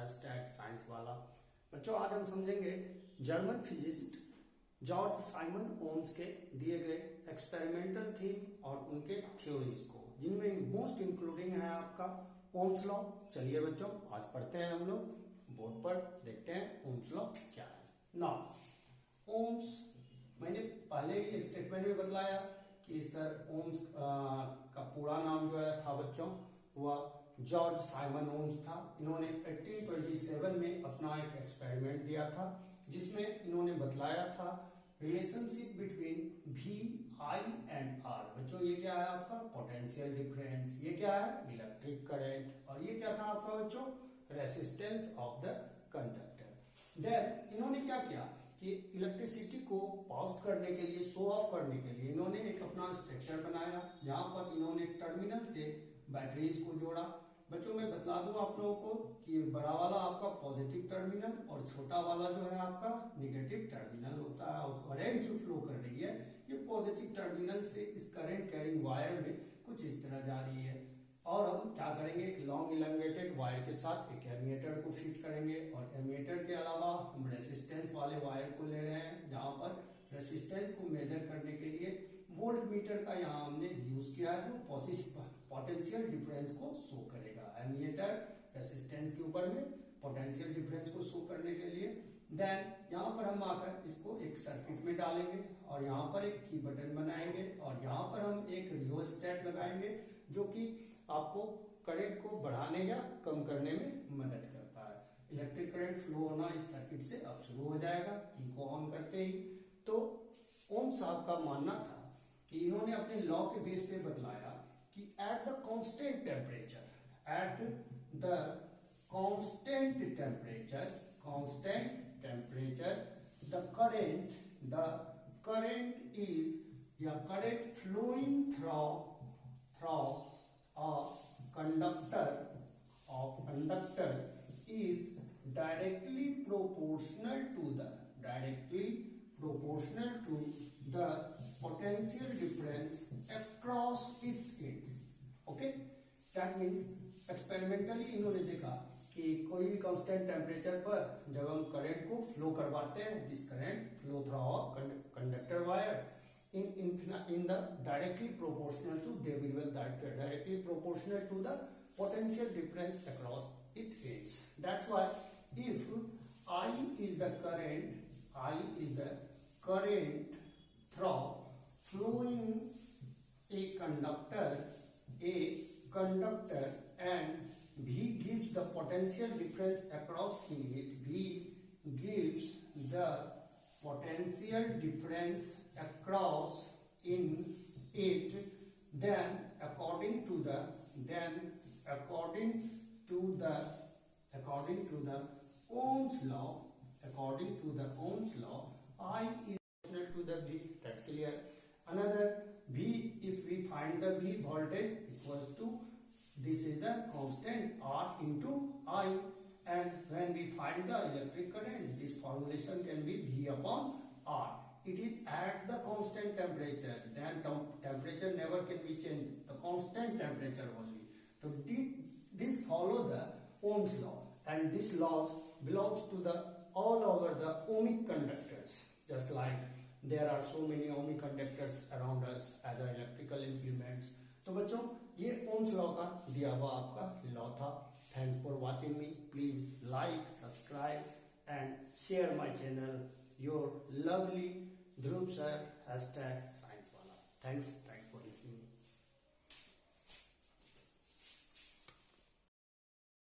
Science वाला। बच्चों आज हम समझेंगे German physicist George Simon Ohm's के दिए गए एक्सपेरिमेंटल थीम और उनके थ्योरीज को, जिनमें मोस्ट इंक्लूडिंग है आपका ओम्स लॉ। चलिए बच्चों आज पढ़ते हैं हम लोग, बोर्ड पर देखते हैं ओम्स लॉ क्या है। नाउ ओम्स, मैंने पहले ही स्टेटमेंट में बतलाया कि सर ओम्स का पूरा नाम जो है था बच्चों वह जॉर्ज साइमन ओम्स था। इन्होंने 1827 में अपना एक एक्सपेरिमेंट दिया था जिसमें इन्होंने बतलाया था relationship between V I and R. बच्चों ये क्या है आपका पोटेंशियल डिफरेंस, ये क्या है इलेक्ट्रिक करंट, और ये क्या था आपका बच्चों resistance of the conductor. Then इन्होंने क्या किया कि इलेक्ट्रिसिटी को पास करने के लिए, शो ऑफ करने के लिए इन्होंने एक अपना स्ट्रक्चर बनाया जहां पर इन्होंने टर्मिनल से बैटरीज को जोड़ा। बच्चों मैं बतला दूं आप लोगों को कि बड़ा वाला आपका पॉजिटिव टर्मिनल और छोटा वाला जो है आपका नेगेटिव टर्मिनल होता है, और करंट जो फ्लो कर रही है ये पॉजिटिव टर्मिनल से इस करंट कैरिंग वायर में कुछ इस तरह जा रही है। और हम क्या करेंगे, एक लॉन्ग इलंगेटेड वायर के साथ एक एमीटर को फिट करेंगे, और एमीटर के अलावा हम रेसिस्टेंस वाले वायर को ले रहे हैं जहां पर रेसिस्टेंस को मेजर करने के लिए वोल्ट मीटर का यहाँ हमने यूज किया है जो पोटेंशियल डिफरेंस को शो करेगा। एमीटर रेसिस्टेंस के ऊपर में पोटेंशियल डिफरेंस को शो करने के लिए। देन यहाँ पर हम आकर इसको एक सर्किट में डालेंगे और यहाँ पर एक की बटन बनाएंगे और यहाँ पर हम एक रियोस्टेट लगाएंगे जो कि आपको करंट को बढ़ाने या कम करने में मदद करता है। इलेक्ट्रिक करंट फ्लो होना इस सर्किट से अब शुरू हो जाएगा की को ऑन करते ही। तो ओम साहब का मानना था कि इन्होंने अपने लॉ के बेस पे बतलाया कि at the constant temperature, at the constant temperature the current is या current flowing through a conductor is directly proportional to the potential difference across its end. Okay, that means experimentally इन्होंने देखा कि कोई भी constant temperature पर जब हम current को फ्लो करवाते हैं, this current flow through a conductor wire in the directly proportional to the potential difference across its ends. That's why if I is the current through flowing a conductor and V gives the potential difference across it, V gives the potential difference across in it, then according to the Ohm's law I is proportional to the V. That's clear. Another V, if we find the V voltage equals to, this is the constant R into I, and when we find the electric current, this formulation can be V upon R. It is at the constant temperature, then temperature never can be changed, the constant temperature only. So this follow the Ohm's law, and this law belongs to the all over the ohmic conductors. Just like there are so many ohmic conductors around us as the electrical implements. तो बच्चों ये Ohm's law का दिया हुआ आपका law था। Thanks for watching me. Please like, subscribe and share my channel. Your lovely Dhruv sir #science वाला। Thanks.